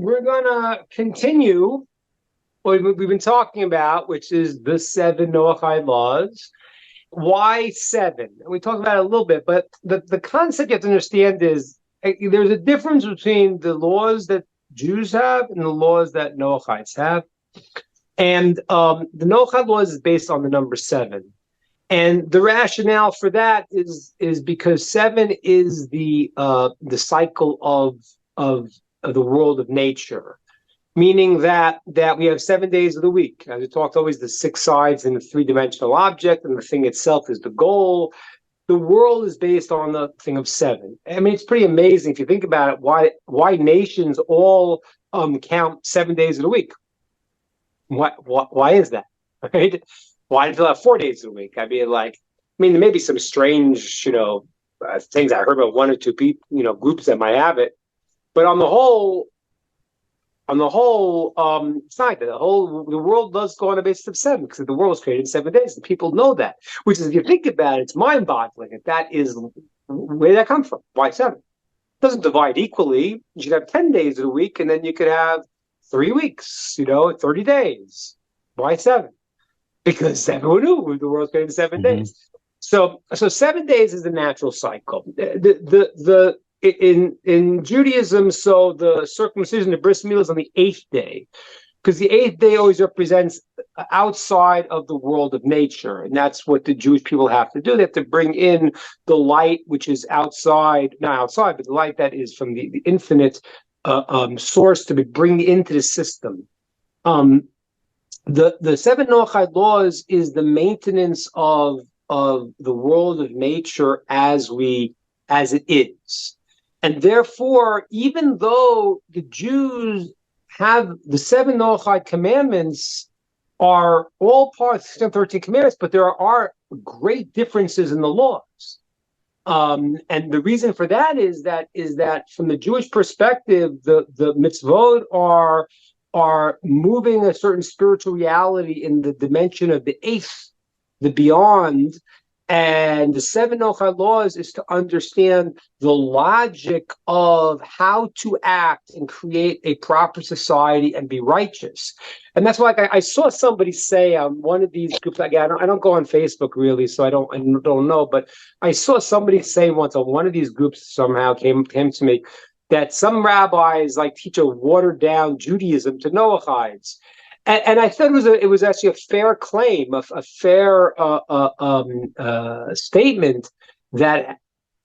we're going to continue what we've been talking about, which is the 7 Noahide laws. Why 7? We talked about it a little bit, but the concept you have to understand is there's a difference between the laws that Jews have and the laws that Noahides have. And the Noahide laws is based on the number 7. And the rationale for that is because 7 is the cycle of the world of nature, meaning that we have 7 days of the week. As we talked, always the 6 sides in the 3-dimensional object, and the thing itself is the goal. The world is based on the thing of 7. I mean, it's pretty amazing if you think about it. Why nations all count 7 days of the week? Why is that? Right? Why do they have 4 days a week? I mean, there may be some strange, things I heard about 1 or 2 people, groups that might have it, but on the whole, it's not that. The world does go on a basis of 7 because the world was created in 7 days, and people know that. Which is, if you think about it, it's mind-boggling. That is where did that come from? Why 7? It doesn't divide equally. You should have 10 days of the week, and then you could have 3 weeks. 30 days. Why 7? Because everyone knew the world's created in 7 days. So 7 days is the natural cycle. In Judaism, so the circumcision, the bris milah, is on the 8th day, because the 8th day always represents outside of the world of nature, and that's what the Jewish people have to do. They have to bring in the light, which is not outside, but the light that is from the infinite source, to be bring into the system. The 7 Noahide laws is the maintenance of the world of nature as it is. And therefore, even though the Jews have the 7 Noahide commandments are all part of the 613 commandments, but there are great differences in the laws. And the reason for that is that from the Jewish perspective, the mitzvot are moving a certain spiritual reality in the dimension of the 8th, the beyond. And the 7 Noahide laws is to understand the logic of how to act and create a proper society and be righteous. And that's why I saw somebody say on one of these groups, again, I don't go on Facebook really, so I don't know, but I saw somebody say once on one of these groups somehow came to me that some rabbis teach a watered down Judaism to Noahides. And I thought it was actually a fair claim, a fair statement that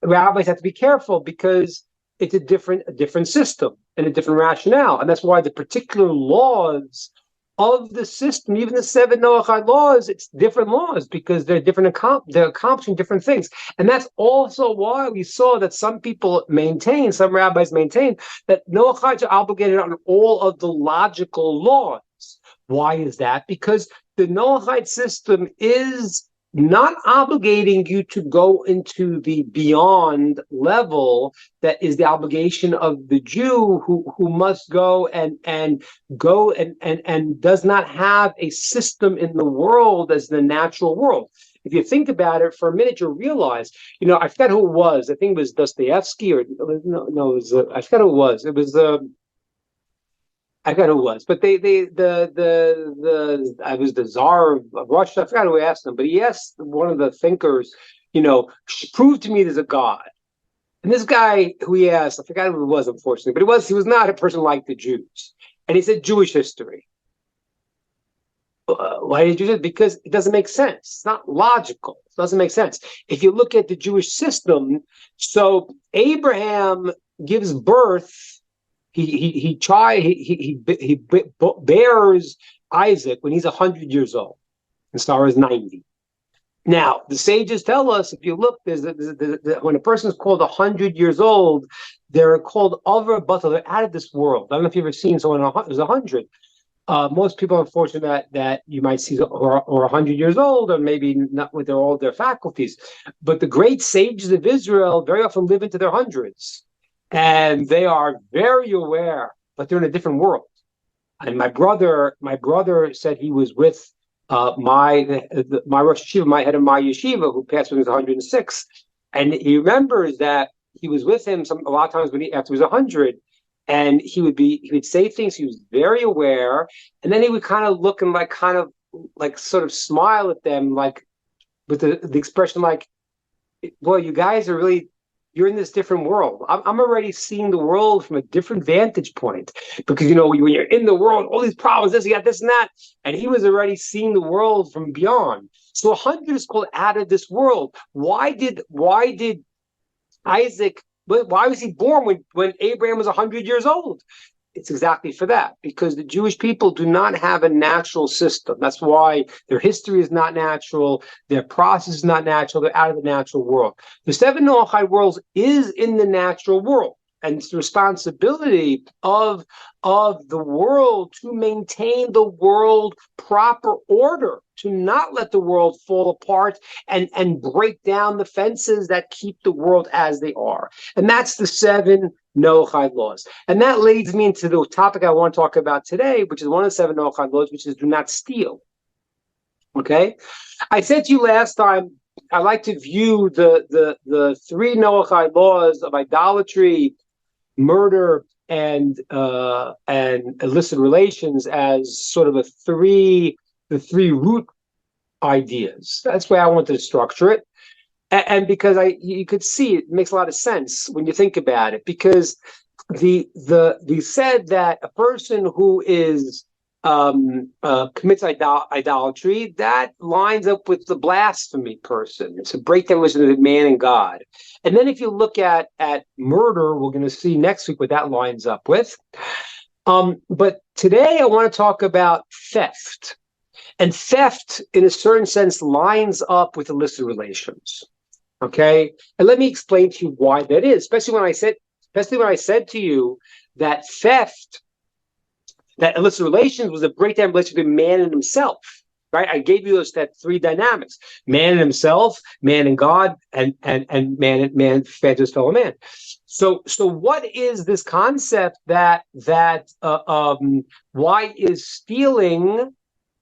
rabbis have to be careful because it's a different system and a different rationale, and that's why the particular laws of the system, even the 7 Noahide laws, it's different laws because they're different. They're accomplishing different things, and that's also why we saw that some rabbis maintain that Noahides are obligated on all of the logical laws. Why is that? Because the Noahide system is not obligating you to go into the beyond level that is the obligation of the Jew who must go and does not have a system in the world as the natural world. If you think about it for a minute, you'll realize, I forgot who it was. I think it was Dostoevsky I forgot who it was. It was I forgot who it was, but I was the Tsar of Russia. I forgot who asked him, but he asked one of the thinkers, prove to me there's a God. And this guy who he asked, I forgot who it was, unfortunately, but he was not a person like the Jews. And he said Jewish history. Why did you do it? Because it doesn't make sense. It's not logical. It doesn't make sense. If you look at the Jewish system, so Abraham gives birth. He bears Isaac when he's 100 years old, and Sarah is 90. Now, the sages tell us, if you look, when a person is called 100 years old, they're called Avra Batal. They're out of this world. I don't know if you've ever seen someone who's 100. Most people are unfortunate that you might see or 100 years old, or maybe not with all their faculties. But the great sages of Israel very often live into their hundreds. And they are very aware, but they're in a different world. And my brother said he was with my Rosh Yeshiva, my head of my yeshiva, who passed when he was 106, and he remembers that he was with him a lot of times after he was 100, and he would say things. He was very aware, and then he would kind of look and sort of smile at them, like with the expression like, well, you guys are really, you're in this different world. I'm already seeing the world from a different vantage point, because, when you're in the world, all these problems, this, you got this and that. And he was already seeing the world from beyond. So 100 is called out of this world. Why did Isaac, why was he born when Abraham was 100 years old? It's exactly for that, because the Jewish people do not have a natural system. That's why their history is not natural, their process is not natural, they're out of the natural world. The 7 Noahide worlds is in the natural world, and it's the responsibility of the world to maintain the world proper order, to not let the world fall apart and break down the fences that keep the world as they are. And that's the 7 Noahide laws. And that leads me into the topic I want to talk about today, which is one of the 7 Noahide laws, which is do not steal. Okay? I said to you last time, I like to view the 3 Noahide laws of idolatry, murder, and illicit relations as sort of the three root ideas. That's the way I wanted to structure it. And because you could see it makes a lot of sense when you think about it, because the said that a person who is commits idolatry, that lines up with the blasphemy person. It's a breakdown between man and God. And then if you look at murder, we're going to see next week what that lines up with. But today I want to talk about theft. And theft, in a certain sense, lines up with illicit relations. Okay? And let me explain to you why that is, especially when I said to you that theft, that illicit relations was a breakdown relationship between man and himself, right? I gave you that 3 dynamics: man and himself, man and God, and man fed his fellow man. So what is this concept that why is stealing?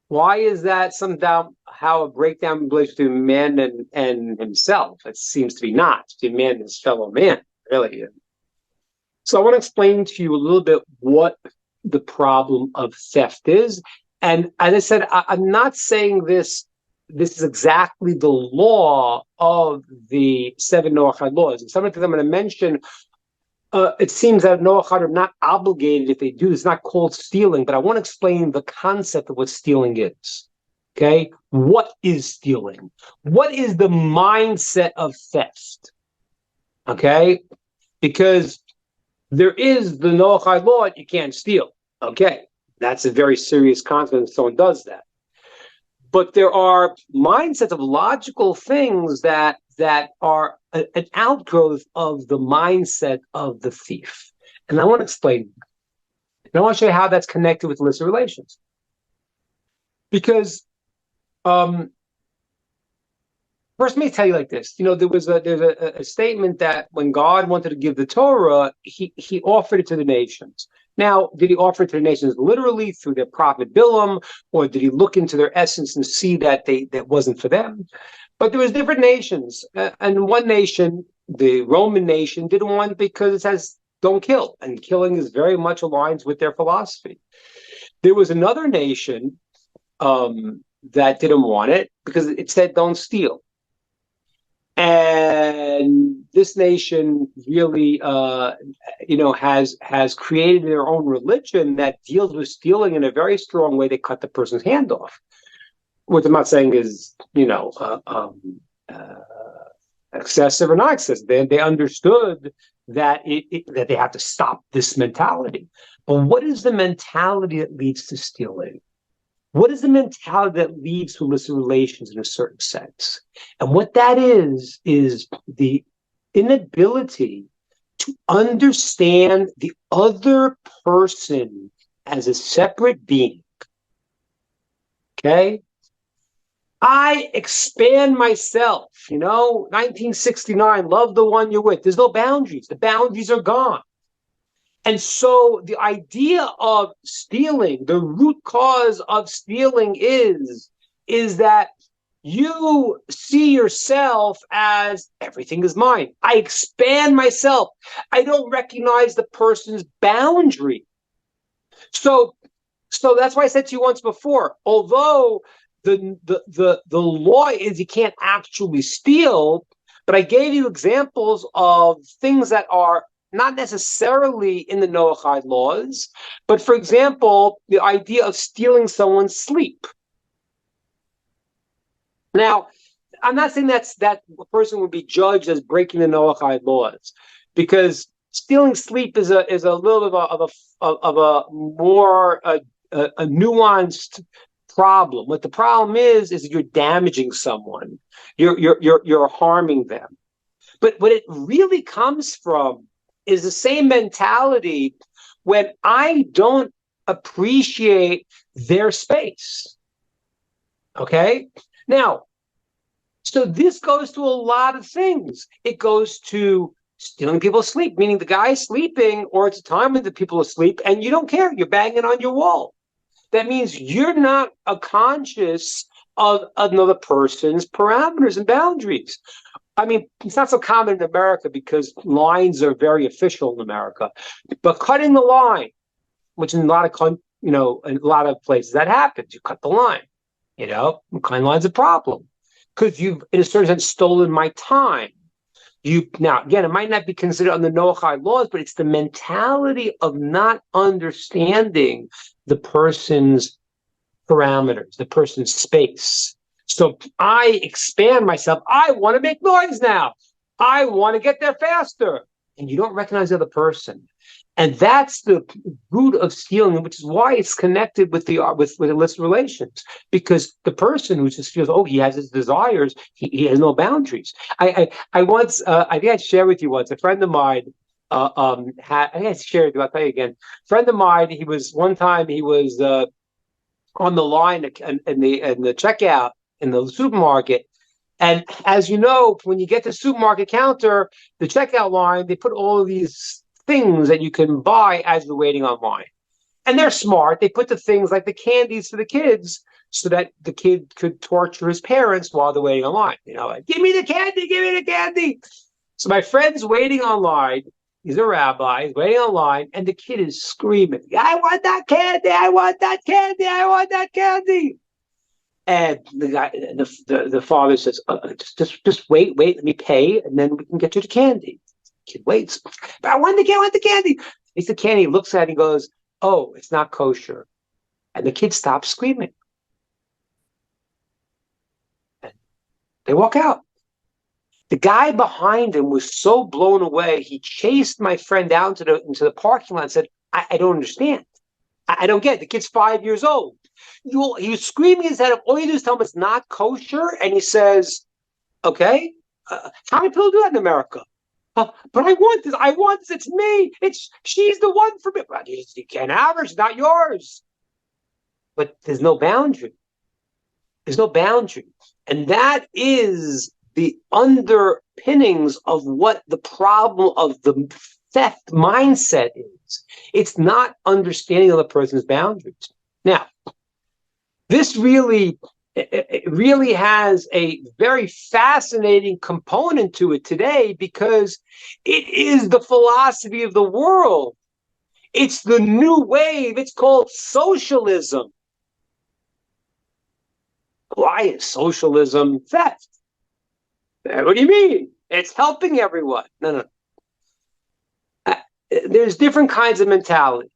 Why is that somehow a breakdown between man and himself? It seems to be not between man and his fellow man, really. So I want to explain to you a little bit what the problem of theft is. And as I said, I'm not saying this is exactly the law of the 7 Noahide laws. And some of the things I'm going to mention, it seems that Noahide are not obligated if they do. It's not called stealing, but I want to explain the concept of what stealing is. Okay? What is stealing? What is the mindset of theft? Okay? Because there is the Noahide law, you can't steal. Okay, that's a very serious consequence if someone does that. But there are mindsets of logical things that are an outgrowth of the mindset of the thief. And I want to explain. And I want to show you how that's connected with illicit relations. Because first, let me tell you like this. There's a statement that when God wanted to give the Torah, he offered it to the nations. Now, did he offer it to the nations literally through their prophet Bilam, or did he look into their essence and see that that wasn't for them? But there was different nations, and one nation, the Roman nation, didn't want it because it says don't kill, and killing is very much aligns with their philosophy. There was another nation that didn't want it because it said don't steal. And this nation really, has created their own religion that deals with stealing in a very strong way. They cut the person's hand off. What I'm not saying is, excessive or not excessive. They understood that that they have to stop this mentality. But what is the mentality that leads to stealing? What is the mentality that leads to illicit relations in a certain sense? And what that is the inability to understand the other person as a separate being. Okay? I expand myself, 1969, love the one you're with. There's no boundaries. The boundaries are gone. And so the idea of stealing, the root cause of stealing is that you see yourself as everything is mine. I expand myself. I don't recognize the person's boundary. So that's why I said to you once before, although the law is you can't actually steal, but I gave you examples of things that are not necessarily in the Noahide laws, but for example, the idea of stealing someone's sleep. Now, I'm not saying that a person would be judged as breaking the Noahide laws, because stealing sleep is a little bit of a more nuanced problem. What the problem is you're damaging someone, you're harming them. But what it really comes from is the same mentality when I don't appreciate their space. Okay? Now, so this goes to a lot of things. It goes to stealing people's sleep, meaning the guy's sleeping, or it's a time when the people are asleep, and you don't care. You're banging on your wall. That means you're not conscious of another person's parameters and boundaries. I mean, it's not so common in America because lines are very official in America. But cutting the line, which in a lot of places that happens, you cut the line. Cutting line's a problem because you've, in a certain sense, stolen my time. Now, again, it might not be considered under Noahide laws, but it's the mentality of not understanding the person's parameters, the person's space. So I expand myself. I want to make noise now. I want to get there faster. And you don't recognize the other person. And that's the root of stealing, which is why it's connected with illicit relations. Because the person who just feels, he has his desires, he has no boundaries. I once, I think I shared with you once, a friend of mine I think I shared with you, I'll tell you again. A friend of mine, he was on the line in the checkout in the supermarket. And as you know, when you get to the supermarket counter, the checkout line, they put all of these things that you can buy as you're waiting online. And they're smart. They put the things like the candies for the kids so that the kid could torture his parents while they're waiting online. Like, give me the candy, give me the candy. So my friend's waiting online. He's a rabbi. He's waiting online, and the kid is screaming, I want that candy, I want that candy, I want that candy. And the guy, the father says, just wait, let me pay, and then we can get you the candy. The kid waits, but I want the candy. It's the candy. He looks at it and goes, oh, it's not kosher. And the kid stops screaming. And they walk out. The guy behind him was so blown away, he chased my friend out into the parking lot and said, I don't understand. I don't get it. The kid's 5 years old. He was screaming his head up. All you do is tell him it's not kosher. And he says, okay, how many people do that in America? But I want this. It's me. She's the one for me. But you can't have her. It's not yours. But there's no boundary. There's no boundary. And that is the underpinnings of what the problem of the theft mindset is. It's not understanding of the person's boundaries. Now, this really has a very fascinating component to it today because it is the philosophy of the world. It's the new wave. It's called socialism. Why is socialism theft? What do you mean? It's helping everyone. No. There's different kinds of mentalities.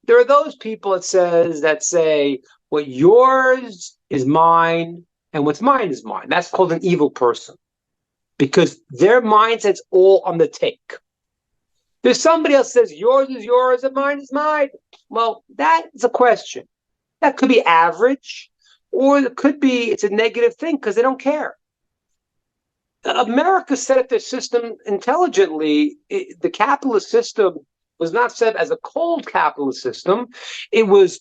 There are those people that say what yours is mine and what's mine is mine. That's called an evil person because their mindset's all on the take. There's somebody else says yours is yours and mine is mine. Well, that's a question. That could be average, or it could be it's a negative thing because they don't care. America set up their system intelligently. The capitalist system was not set as a cold capitalist system. It was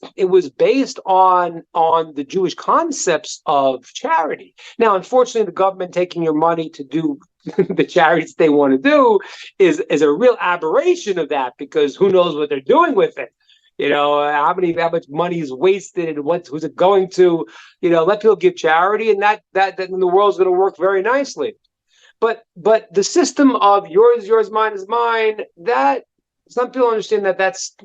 based on the Jewish concepts of charity. Now, unfortunately, the government taking your money to do the charities they want to do is a real aberration of that because who knows what they're doing with it. how much money is wasted and who's it going to? Let people give charity, and that then the world's going to work very nicely. But the system of yours, mine is mine, that some people understand that's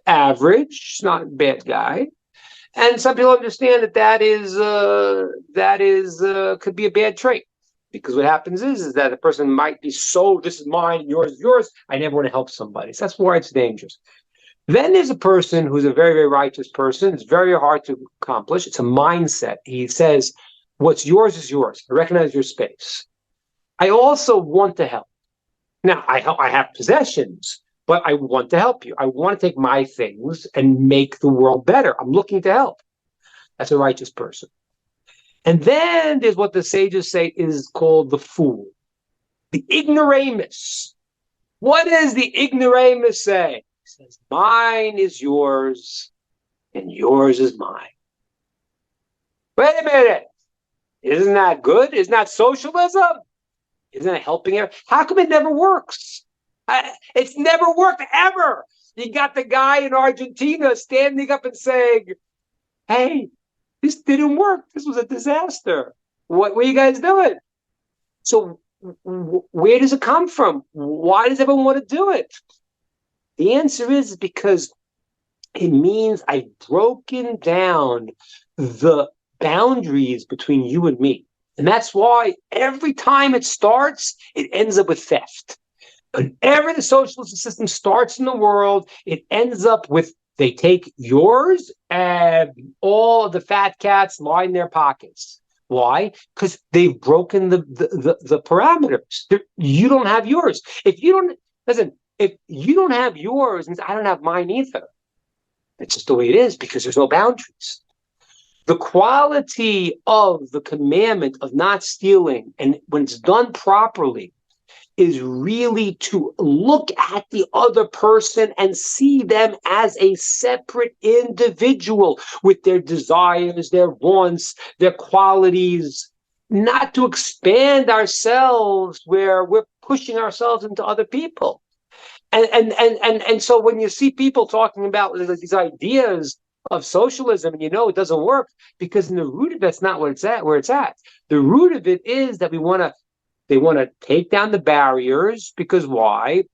average. It's not a bad guy. And some people understand that could be a bad trait, because what happens is that the person might be this is mine, yours is yours. I never want to help somebody. So that's why it's dangerous. Then there's a person who's a very, very righteous person. It's very hard to accomplish. It's a mindset. He says, what's yours is yours. I recognize your space. I also want to help. Now, I have possessions, but I want to help you. I want to take my things and make the world better. I'm looking to help. That's a righteous person. And then there's what the sages say is called the fool, the ignoramus. What does the ignoramus say? He says, mine is yours and yours is mine. Wait a minute. Isn't that good? Isn't that socialism? Isn't it helping her? How come it never works? It's never worked ever. You got the guy in Argentina standing up and saying, hey, this didn't work. This was a disaster. What were you guys doing? So where does it come from? Why does everyone want to do it? The answer is because it means I've broken down the boundaries between you and me. And that's why every time it starts, it ends up with theft. Whenever the socialist system starts in the world, it ends up with they take yours and all of the fat cats line their pockets. Why? Because they've broken the parameters. You don't have yours. If you don't have yours, I don't have mine either. It's just the way it is, because there's no boundaries. The quality of the commandment of not stealing, and when it's done properly, is really to look at the other person and see them as a separate individual with their desires, their wants, their qualities, not to expand ourselves where we're pushing ourselves into other people. And so when you see people talking about these ideas of socialism, and it doesn't work, because in the root of that's not where it's at. The root of it is that they want to take down the barriers, because why?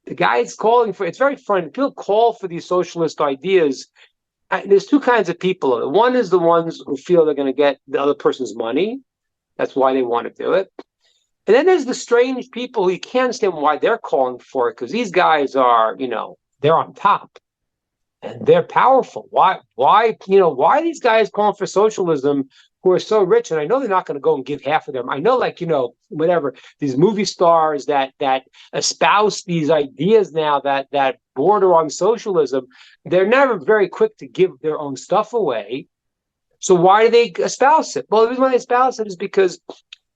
The guy is calling for, it's very funny, people call for these socialist ideas. There's two kinds of people. One is the ones who feel they're going to get the other person's money. That's why they want to do it. And then there's the strange people who you can't understand why they're calling for it, because these guys are, they're on top. And they're powerful. Why are these guys calling for socialism who are so rich? And I know they're not going to go and give half of them. I know, whatever, these movie stars that espouse these ideas now that border on socialism, they're never very quick to give their own stuff away. So why do they espouse it? Well, the reason why they espouse it is because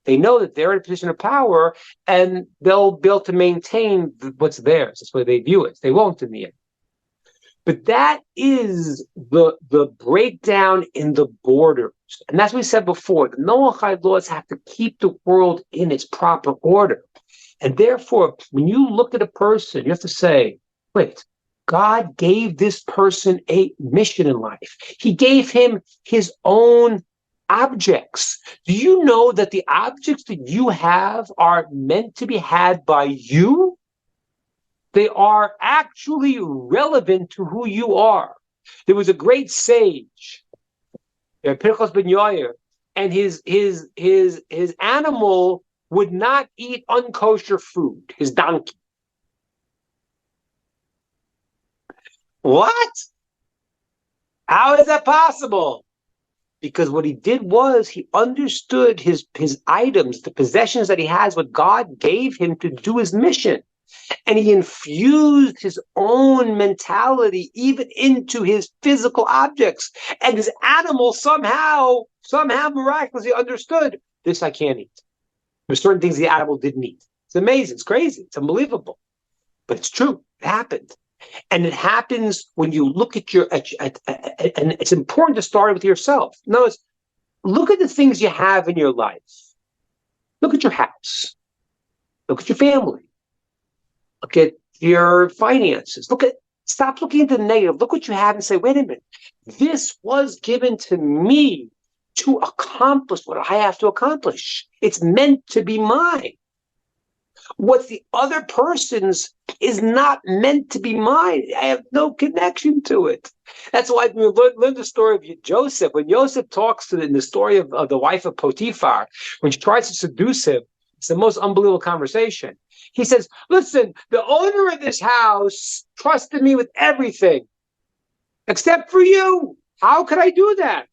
they know that they're in a position of power and they'll be able to maintain what's theirs. That's the way they view it. They won't in the end. But that is the breakdown in the borders. And that's what we said before. The Noahide laws have to keep the world in its proper order. And therefore, when you look at a person, you have to say, wait, God gave this person a mission in life. He gave him his own objects. Do you know that the objects that you have are meant to be had by you? They are actually relevant to who you are. There was a great sage, Pinchas ben Yair, and his animal would not eat unkosher food, his donkey. What? How is that possible? Because what he did was he understood his items, the possessions that he has, what God gave him to do his mission. And he infused his own mentality even into his physical objects. And his animal somehow miraculously understood, this I can't eat. There's certain things the animal didn't eat. It's amazing. It's crazy. It's unbelievable. But it's true. It happened. And it happens when you look at and it's important to start with yourself. In other words, look at the things you have in your life. Look at your house. Look at your family. Look at your finances. Look at Stop looking at the negative. Look what you have and say, wait a minute. This was given to me to accomplish what I have to accomplish. It's meant to be mine. What the other person's is not meant to be mine. I have no connection to it. That's why we learn the story of Joseph. When Joseph talks in the story of the wife of Potiphar, when she tries to seduce him, it's the most unbelievable conversation. He says, listen, the owner of this house trusted me with everything except for you. How could I do that?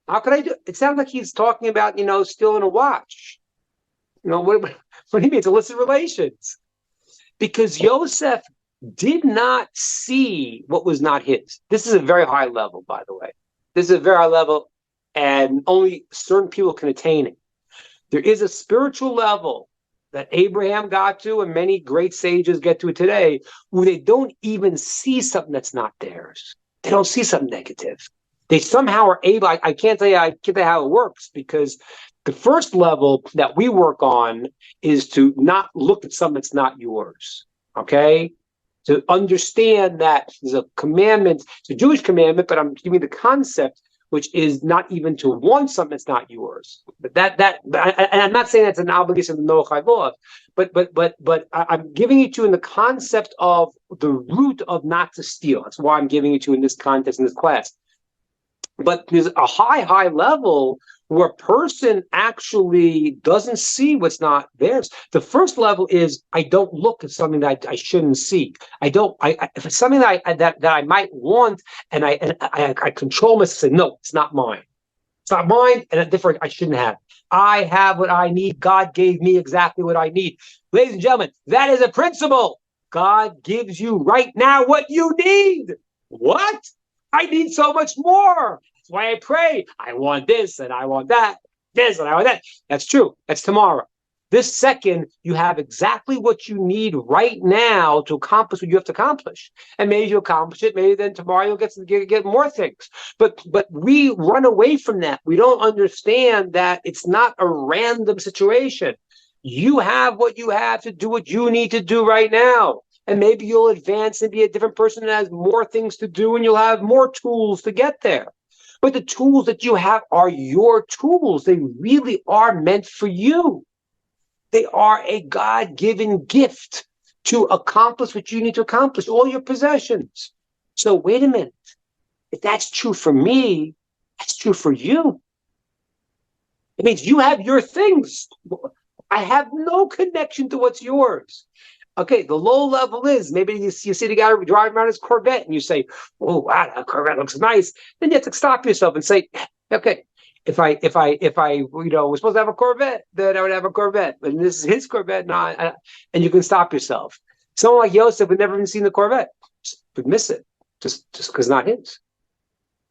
How could I do it? It sounds like he's talking about, stealing a watch. What do you mean? It's illicit relations. Because Yosef did not see what was not his. This is a very high level, by the way. This is a very high level, and only certain people can attain it. There is a spiritual level that Abraham got to, and many great sages get to it today, where they don't even see something that's not theirs. They don't see something negative. They somehow are able, I can't tell you how it works, because the first level that we work on is to not look at something that's not yours, okay? To understand that there's a commandment, it's a Jewish commandment, but I'm giving the concept, which is not even to want something that's not yours. But and I'm not saying that's an obligation of the Noahide law, but I'm giving it to you in the concept of the root of not to steal. That's why I'm giving it to you in this context, in this class. But there's a high level where a person actually doesn't see what's not theirs. The first level is I don't look at something that I shouldn't see. If it's something that I might want, and I control myself, say no, it's not mine. It's not mine, and therefore I shouldn't have it. I have what I need. God gave me exactly what I need. Ladies and gentlemen, that is a principle. God gives you right now what you need. What? I need so much more. That's why I pray. I want this and I want that. This and I want that. That's true. That's tomorrow. This second, you have exactly what you need right now to accomplish what you have to accomplish. And maybe you accomplish it. Maybe then tomorrow you'll get more things. But we run away from that. We don't understand that it's not a random situation. You have what you have to do what you need to do right now. And maybe you'll advance and be a different person that has more things to do, and you'll have more tools to get there. But the tools that you have are your tools. They really are meant for you. They are a God-given gift to accomplish what you need to accomplish, all your possessions. So wait a minute. If that's true for me, that's true for you. It means you have your things. I have no connection to what's yours. Okay, the low level is maybe you see the guy driving around his Corvette and you say, oh, wow, that Corvette looks nice. Then you have to stop yourself and say, okay, if I was supposed to have a Corvette, then I would have a Corvette. But this is his Corvette, and you can stop yourself. Someone like Yosef would never even seen the Corvette, would miss it, just because it's not his.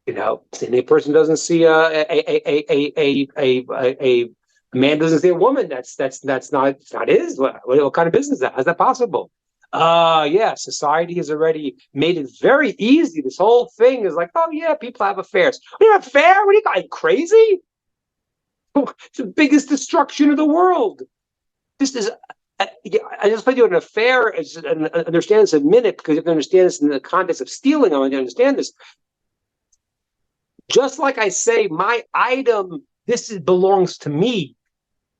And a person doesn't see a man doesn't see a woman. That's not his. What kind of business is that? How's that possible? Yeah, society has already made it very easy. This whole thing is like, oh yeah, people have affairs. You have an affair? What are you guys crazy? It's the biggest destruction of the world. This is. I just put you an affair. Understand this in a minute, because you have to understand this in the context of stealing. I want you to understand this. Just like I say, my item, belongs to me.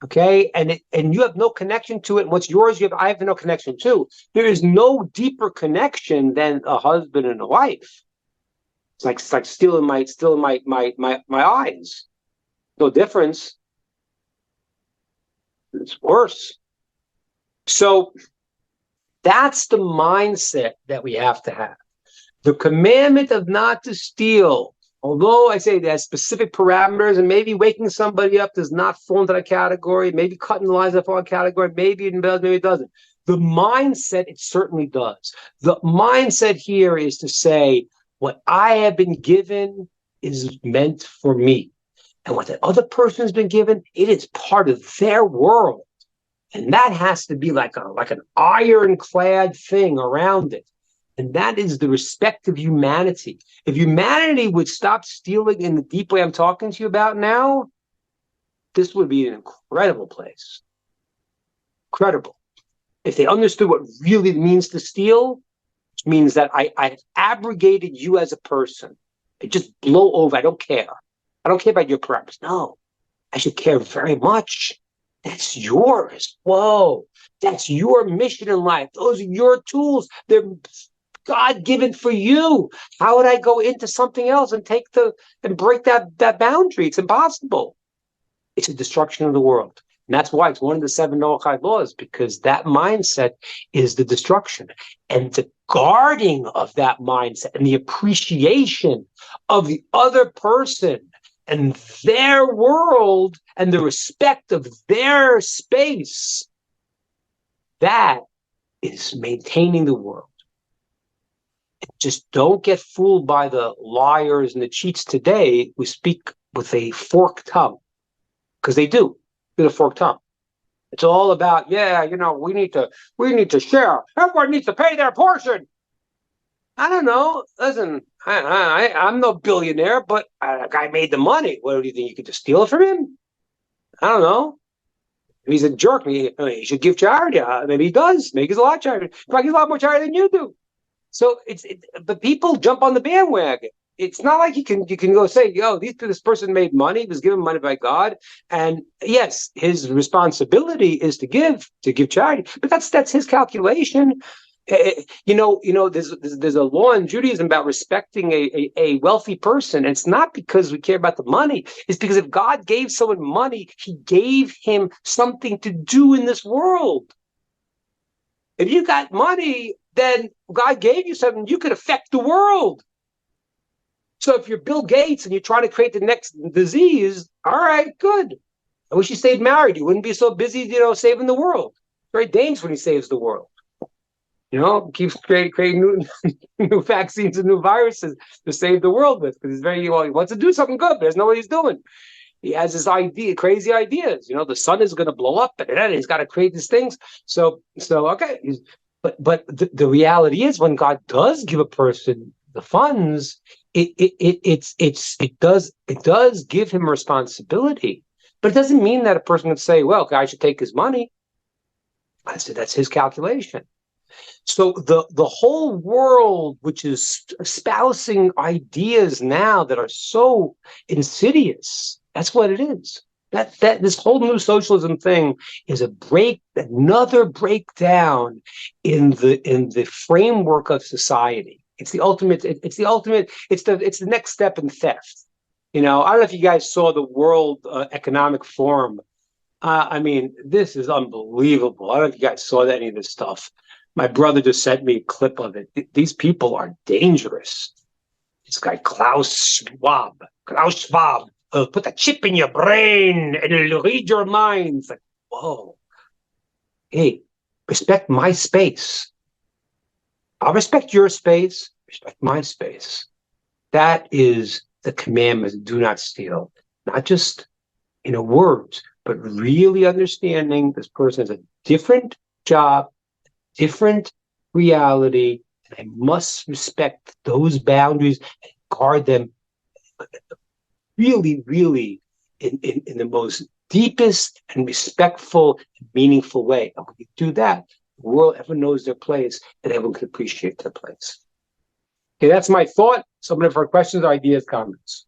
Okay, and you have no connection to it. And what's yours, I have no connection to. There is no deeper connection than a husband and a wife. It's like stealing my eyes. No difference. It's worse. So that's the mindset that we have to have. The commandment of not to steal. Although I say there's specific parameters, and maybe waking somebody up does not fall into that category, maybe cutting the lines up fall into that category, maybe it does, maybe it doesn't. The mindset, it certainly does. The mindset here is to say, what I have been given is meant for me. And what the other person has been given, it is part of their world. And that has to be like an ironclad thing around it. And that is the respect of humanity. If humanity would stop stealing in the deep way I'm talking to you about now, this would be an incredible place. Incredible. If they understood what really means to steal, which means that I've abrogated you as a person. I just blow over. I don't care. I don't care about your parameters. No, I should care very much. That's yours. Whoa, that's your mission in life. Those are your tools. They're God-given for you. How would I go into something else and break that boundary? It's impossible. It's a destruction of the world. And that's why it's one of the 7 Noahide laws, because that mindset is the destruction. And the guarding of that mindset and the appreciation of the other person and their world and the respect of their space, that is maintaining the world. And just don't get fooled by the liars and the cheats today who speak with a forked tongue, because they do with a forked tongue. It's all about, we need to share. Everyone needs to pay their portion. I don't know. Listen, I'm no billionaire, but a guy made the money. What do you think? You could just steal it from him? I don't know. If he's a jerk, he should give charity. Maybe he does. Maybe he's a lot of charity. Probably gives a lot more charity than you do. So but people jump on the bandwagon. It's not like you can go say, this person made money, he was given money by God, and yes, his responsibility is to give charity, but that's his calculation. There's a law in Judaism about respecting a wealthy person. And it's not because we care about the money. It's because if God gave someone money, he gave him something to do in this world. If you got money, then God gave you something, you could affect the world. So if you're Bill Gates and you're trying to create the next disease, all right, good. I wish you stayed married. You wouldn't be so busy, saving the world. It's very dangerous when he saves the world. Keeps creating new vaccines and new viruses to save the world with, because he wants to do something good, but there's no what he's doing. He has his crazy ideas. The sun is going to blow up, and then he's got to create these things. So okay. But the reality is, when God does give a person the funds, it does give him responsibility, but it doesn't mean that a person would say, well, I should take his money. I said that's his calculation. So the whole world, which is espousing ideas now that are so insidious, that's what it is. That this whole new socialism thing is another breakdown in the framework of society. It's the ultimate. It's the next step in theft. I don't know if you guys saw the World Economic Forum. This is unbelievable. I don't know if you guys saw any of this stuff. My brother just sent me a clip of it. These people are dangerous. This guy, Klaus Schwab, put a chip in your brain and it'll read your mind. It's like, whoa. Hey, respect my space. I'll respect your space, respect my space. That is the commandment: do not steal. Not just words, but really understanding this person has a different job, different reality, and I must respect those boundaries and guard them really, really in the most deepest and respectful and meaningful way. And when you do that, the world everyone knows their place and everyone can appreciate their place. Okay, that's my thought. So I'm going for questions, ideas, comments.